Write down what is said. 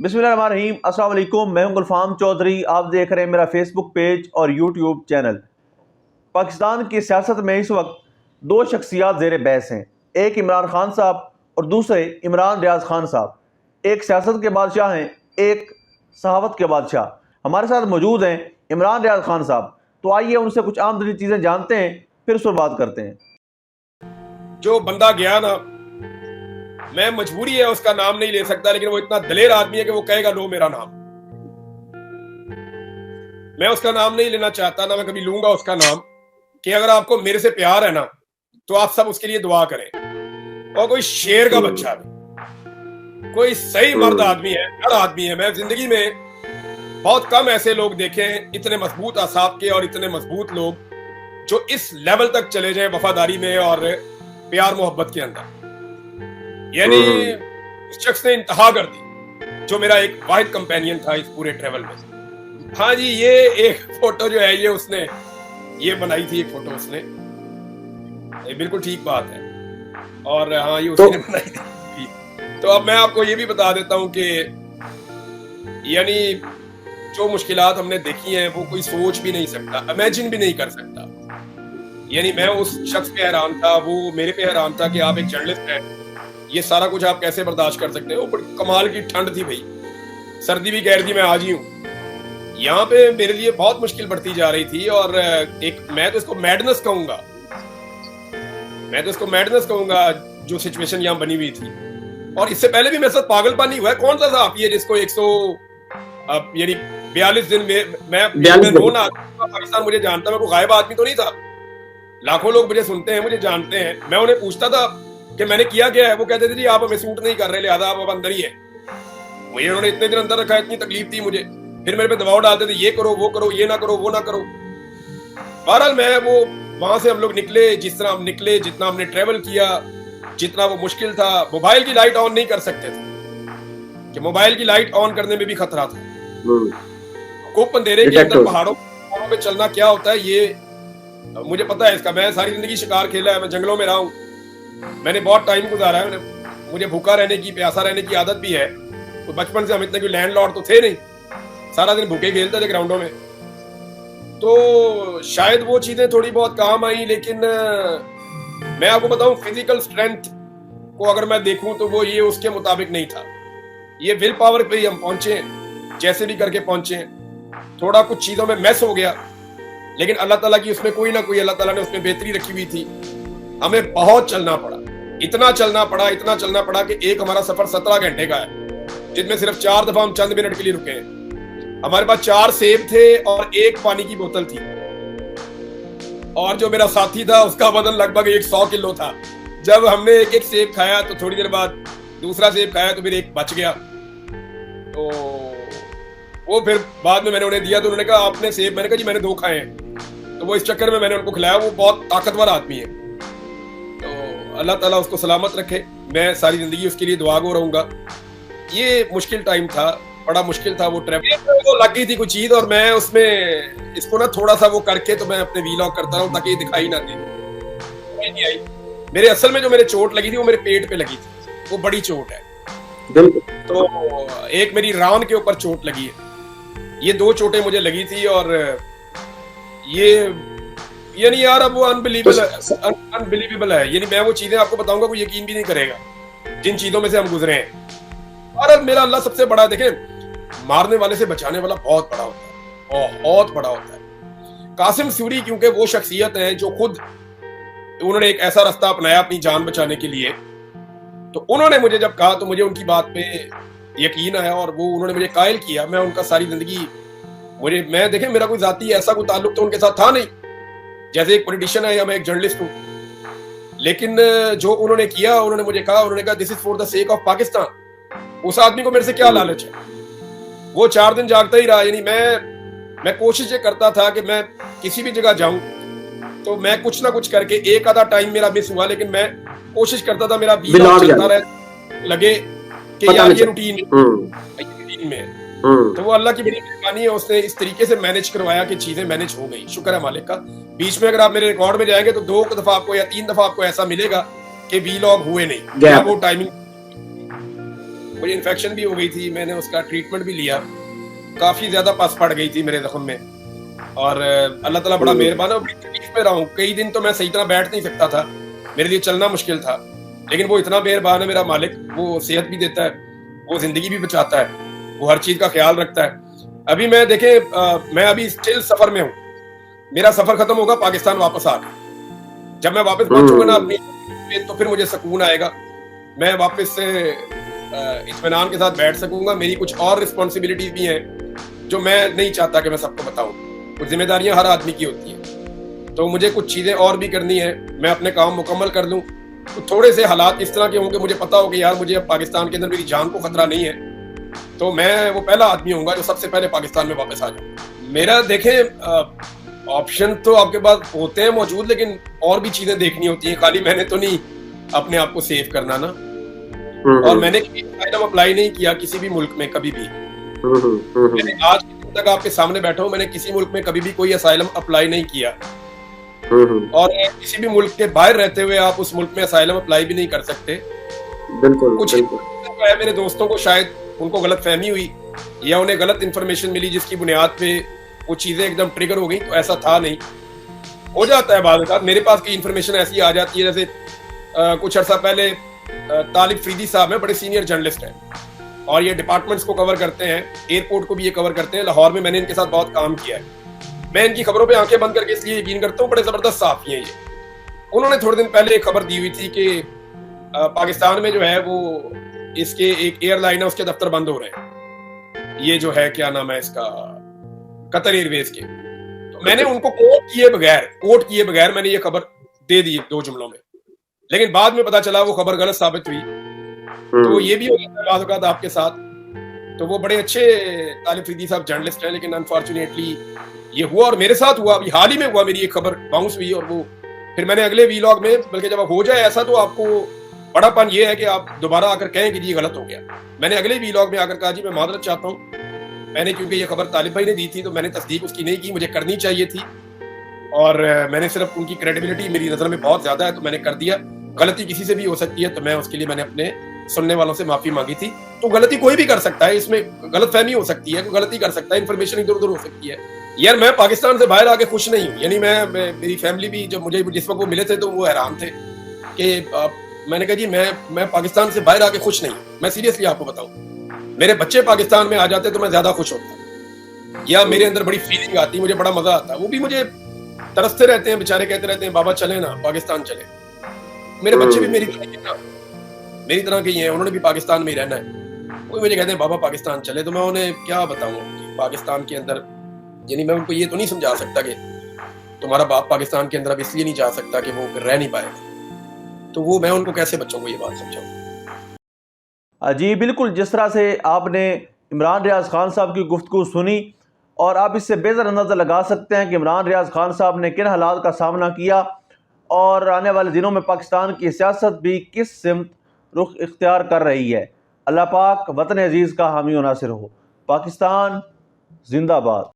बिस्मिल्लाहिर्रहमानिर्रहीम। अस्सलाम वालेकुम। मैं हूं गुलफाम चौधरी। आप देख रहे हैं मेरा फेसबुक पेज और यूट्यूब चैनल। पाकिस्तान की सियासत में इस वक्त दो शख्सियात ज़ेर बहस हैं, एक इमरान खान साहब और दूसरे इमरान रियाज खान साहब। एक सियासत के बादशाह हैं, एक सहावत के बादशाह। हमारे साथ मौजूद हैं इमरान रियाज खान साहब। तो आइए उनसे कुछ आम तरीन चीज़ें जानते हैं, फिर उस पर बात करते हैं। जो बंदा गया ना, मैं मजबूरी है उसका नाम नहीं ले सकता, लेकिन वो इतना दलेर आदमी है कि वो कहेगा लो मेरा नाम। मैं उसका नाम नहीं लेना चाहता, ना मैं कभी लूंगा उसका नाम। कि अगर आपको मेरे से प्यार है ना, तो आप सब उसके लिए दुआ करें। और कोई शेर का बच्चा है, कोई सही मर्द आदमी है, हर आदमी है। मैं जिंदगी में बहुत कम ऐसे लोग देखे हैं इतने मजबूत असाब के और इतने मजबूत लोग जो इस लेवल तक चले जाए वफादारी में और प्यार मोहब्बत के अंदर। यानी उस शख्स ने इंतहा कर दी, जो मेरा एक वाहिद कंपेनियन था इस पूरे ट्रेवल में। हाँ जी, ये एक फोटो जो है ये बनाई थी, एक फोटो उसने, ये बिल्कुल ठीक बात है। और हाँ, ये उसने बनाई थी। तो अब मैं आपको ये भी बता देता हूँ कि यानी जो मुश्किलात हमने देखी हैं वो कोई सोच भी नहीं सकता, इमेजिन भी नहीं कर सकता। यानी मैं उस शख्स पे हैरान था, वो मेरे पे हैरान था कि आप एक जर्नलिस्ट हैं, ये सारा कुछ आप कैसे बर्दाश्त कर सकते हो। बड़ी कमाल की ठंड थी भाई, सर्दी भी कह रही थी मैं आज ही हूँ। यहाँ पे मेरे लिए बहुत मुश्किल बढ़ती जा रही थी। और मैं तो इसको मैडनेस कहूंगा, जो सिचुएशन यहाँ बनी हुई थी। और इससे पहले भी मेरे साथ पागलपन ही हुआ है। कौन सा साहब ये जिसको 42 दिन में मैं रोना, पाकिस्तान मुझे जानता, मैं कोई गायब आदमी तो नहीं था। लाखों लोग मुझे सुनते हैं, मुझे जानते हैं। मैं उन्हें पूछता था कि मैंने किया क्या है, वो कहते थे जी आप हमें सूट नहीं कर रहे, लिहाजा आप अंदर ही है। मुझे उन्होंने इतने दिन अंदर रखा, इतनी तकलीफ थी मुझे। फिर मेरे पे दबाव डालते थे, ये करो वो करो, ये ना करो वो ना करो। बहरहाल मैं वो वहां से हम लोग निकले जिस तरह हम निकले, जितना हमने ट्रेवल किया, जितना वो मुश्किल था। मोबाइल की लाइट ऑन नहीं कर सकते थे, कि मोबाइल की लाइट ऑन करने में भी खतरा था। खूब अंधेरे के अंदर पहाड़ों पे चलना क्या होता है ये मुझे पता है इसका। मैं सारी जिंदगी शिकार खेला है, मैं जंगलों में रहा हूँ, मैंने बहुत टाइम गुजारा है। मुझे भूखा रहने की, प्यासा रहने की आदत भी है। तो बचपन से हम इतने कोई लैंडलॉर्ड तो थे नहीं, सारा दिन भूखे खेलते थे ग्राउंडों में। तो शायद वो चीजें थोड़ी बहुत काम आई। लेकिन मैं आपको बताऊं, फिजिकल स्ट्रेंथ को अगर मैं देखूं तो वो ये उसके मुताबिक नहीं था। ये विल पावर पे ही हम पहुंचे, जैसे भी करके पहुंचे। थोड़ा कुछ चीजों में मैस हो गया, लेकिन अल्लाह ताला की उसमें कोई ना कोई, अल्लाह ताला ने उसमें बेहतरी रखी हुई थी। हमें बहुत चलना पड़ा, इतना चलना पड़ा कि एक हमारा सफर 17 घंटे का है, जिसमें सिर्फ 4 दफा हम चंद मिनट के लिए रुके हैं। हमारे पास 4 सेब थे और 1 पानी की बोतल थी। और जो मेरा साथी था उसका वजन लगभग 100 किलो था। जब हमने एक सेब खाया तो थोड़ी देर बाद दूसरा सेब खाया, तो फिर एक बच गया। तो वो फिर बाद में मैंने उन्हें दिया, तो उन्होंने कहा आपने सेब, मैंने कहा जी मैंने 2 खाए हैं। तो वो इस चक्कर में मैंने उनको खिलाया। वो बहुत ताकतवर आदमी है, तो अल्लाह ताला उसको सलामत रखे। मैं सारी जिंदगी उसके लिए दुआ गो रहूंगा। ये मुश्किल टाइम था, बड़ा मुश्किल था वो ट्रैवल। वो लग गई थी कोई चीज, और मैं उसमें इसको ना थोड़ा सा वो करके तो मैं अपने वीलॉग करता रहा हूँ, ताकि ये दिखाई ना दे। नहीं आई मेरे, असल में जो मेरे चोट लगी थी वो मेरे पेट पे लगी थी, वो बड़ी चोट है। तो एक मेरी रान के ऊपर चोट लगी है। ये 2 चोटें मुझे लगी थी। और ये यानी यार अब वो अनबिलीवेबल है। यानी मैं वो चीजें आपको बताऊंगा, कोई यकीन भी नहीं करेगा जिन चीजों में से हम गुजरे हैं। और मेरा अल्लाह सबसे बड़ा, देखें, मारने वाले से बचाने वाला बहुत बड़ा होता है, बहुत बड़ा होता है। कासिम सूरी क्योंकि वो शख्सियत है जो खुद उन्होंने एक ऐसा रास्ता अपनाया अपनी जान बचाने के लिए। तो उन्होंने मुझे जब कहा तो मुझे उनकी बात पे यकीन आया, और वो उन्होंने मुझे कायल किया। मैं उनका सारी जिंदगी मैं देखें, मेरा कोई जाती ऐसा कोई ताल्लुक तो उनके साथ था नहीं, जैसे एक पॉलिटिशियन है या मैं एक जर्नलिस्ट हूँ। लेकिन जो उन्होंने किया, उन्होंने मुझे कहा, उन्होंने कहा this is for the sake of Pakistan. उस आदमी को मेरे से क्या लालच है। वो 4 दिन जागता ही रहा। यानी मैं कोशिश ये करता था कि मैं किसी भी जगह जाऊं तो मैं कुछ ना कुछ करके, एक आधा टाइम मेरा मिस हुआ, लेकिन मैं कोशिश करता था मेरा वीलॉग चलता रहे, लगे कि यार ये रूटीन में है। तो वो अल्लाह की बड़ी मेहरबानी है, उसने इस तरीके से मैनेज करवाया कि चीजें मैनेज हो गई। शुक्र है मालिक का। बीच में अगर आप मेरे रिकॉर्ड में जाएंगे तो 2 दफा आपको या 3 दफा आपको ऐसा मिलेगा कि वीलॉग हुए नहीं, वो टाइमिंग। मुझे इन्फेक्शन भी हो गई थी, मैंने उसका ट्रीटमेंट भी लिया, काफ़ी ज़्यादा पस पड़ गई थी मेरे ज़ख्म में। और अल्लाह ताला बड़ा मेहरबान है, अभी तकलीफ में रहा हूँ। कई दिन तो मैं सही तरह बैठ नहीं सकता था, मेरे लिए चलना मुश्किल था, लेकिन वो इतना मेहरबान है मेरा मालिक, वो सेहत भी देता है, वो ज़िंदगी भी बचाता है, वो हर चीज़ का ख्याल रखता है। अभी मैं देखें मैं अभी स्टिल सफ़र में हूँ, मेरा सफ़र ख़त्म होगा पाकिस्तान वापस आकर। जब मैं वापस पहुंचूंगा ना अपनी में, तो फिर मुझे सुकून आएगा, मैं वापस से इत्मीनान के साथ बैठ सकूंगा। मेरी कुछ और रिस्पॉन्सिबिलिटीज भी हैं जो मैं नहीं चाहता कि मैं सबको बताऊं, कुछ जिम्मेदारियां हर आदमी की होती हैं, तो मुझे कुछ चीज़ें और भी करनी है, मैं अपने काम मुकम्मल कर लूं। तो थोड़े से हालात इस तरह के होंगे, मुझे पता हो कि यार मुझे अब पाकिस्तान के अंदर मेरी जान को खतरा नहीं है, तो मैं वो पहला आदमी होऊंगा जो सबसे पहले पाकिस्तान में वापस आ जाऊँ। मेरा देखें ऑप्शन तो आपके पास होते हैं मौजूद, लेकिन और भी चीजें देखनी होती हैं, खाली मैंने तो नहीं अपने आप को सेव करना ना। और मैंने असाइलम अप्लाई नहीं किया किसी भी मुल्क में कभी भी। मैंने आज के दिन तक आपके सामने बैठा हूँ, मैंने किसी मुल्क में कभी भी कोई असाइलम अप्लाई नहीं किया, और किसी भी मुल्क के बाहर रहते हुए आप उस मुल्क में असाइलम अप्लाई भी नहीं कर सकते। बिल्कुल कुछ है मेरे दोस्तों को शायद उनको गलत फहमी हुई या उन्हें गलत इन्फॉर्मेशन मिली, जिसकी बुनियाद पे वो चीजें एकदम ट्रिगर हो गई, तो ऐसा था नहीं। हो जाता है बाद मेरे पास की इन्फॉर्मेशन ऐसी आ जाती है, जैसे कुछ अर्सा पहले तालिब फरीदी साहब हैं, बड़े सीनियर जर्नलिस्ट हैं और ये डिपार्टमेंट्स को कवर करते हैं, एयरपोर्ट को भी ये कवर करते हैं। लाहौर में मैंने इनके साथ बहुत काम किया है, मैं इनकी खबरों पे आंखें बंद करके इसलिए यकीन करता हूँ, बड़े जबरदस्त साफी हैं ये। उन्होंने थोड़े दिन पहले एक खबर दी हुई थी कि पाकिस्तान में जो है वो इसके एक एयरलाइन है, उसके दफ्तर बंद हो रहे हैं, ये जो है क्या नाम है इसका, कतर एयरवेज के। तो मैंने उनको कोट किए बगैर मैंने ये खबर दे दी 2 जुमलों में, लेकिन बाद में पता चला वो खबर गलत साबित हुई। तो ये भी हो जाता है बाद औक़ात आपके साथ। तो वो बड़े अच्छे तालिब फरीदी साहब जर्नलिस्ट हैं, लेकिन अनफॉर्चुनेटली ये हुआ, और मेरे साथ हुआ, अभी हाल ही में हुआ, मेरी एक खबर बाउंस हुई, और वो फिर मैंने अगले वीलॉग में, बल्कि जब हो जाए ऐसा तो आपको बड़ापन ये है कि आप दोबारा आकर कहें कि ये गलत हो गया। मैंने अगले वीलॉग में आकर कहा जी मैं मादरत चाहता हूँ, मैंने क्योंकि ये खबर तालिब भाई ने दी थी तो मैंने तस्दीक उसकी नहीं की, मुझे करनी चाहिए थी, और मैंने सिर्फ उनकी क्रेडिबिलिटी मेरी नज़र में बहुत ज़्यादा है तो मैंने कर दिया। गलती किसी से भी हो सकती है, तो मैं उसके लिए मैंने अपने सुनने वालों से माफ़ी मांगी थी। तो गलती कोई भी कर सकता है, इसमें गलतफहमी हो सकती है, कोई गलती कर सकता है, इन्फॉर्मेशन इधर उधर हो सकती है। यार मैं पाकिस्तान से बाहर आके खुश नहीं हूँ, यानी मेरी फैमिली भी, जब मुझे जिस वक्त वो मिले थे तो वो हैरान थे कि मैंने कहा जी मैं पाकिस्तान से बाहर आके खुश नहीं हूँ। मैं सीरियसली आपको बताऊँ, मेरे बच्चे पाकिस्तान में आ जाते तो मैं ज्यादा खुश होता, या मेरे अंदर बड़ी फीलिंग आती, मुझे बड़ा मजा आता। वो भी मुझे तरसते रहते हैं बेचारे, कहते रहते हैं बाबा चले ना पाकिस्तान चले। मेरे बच्चे भी मेरी तरह के ही हैं, उन्होंने भी पाकिस्तान में ही रहना है, वो मुझे कहते हैं बाबा पाकिस्तान चले। तो मैं उन्हें क्या बताऊँ पाकिस्तान के अंदर, यानी मैं उनको ये तो नहीं समझा सकता कि तुम्हारा बाप पाकिस्तान के अंदर अब इसलिए नहीं जा सकता कि वो रह नहीं पाएगा, तो वो मैं उनको कैसे बच्चों को ये बात समझाऊं। जी बिल्कुल, जिस तरह से आपने इमरान रियाज खान साहब की गुफ्तगू सुनी, और आप इससे बेहतर अंदाज़ा लगा सकते हैं कि इमरान रियाज खान साहब ने किन हालात का सामना किया, और आने वाले दिनों में पाकिस्तान की सियासत भी किस सिमत रुख इख्तियार कर रही है। अल्लाह पाक वतन अजीज़ का हामी और नासिर हो। पाकिस्तान जिंदाबाद।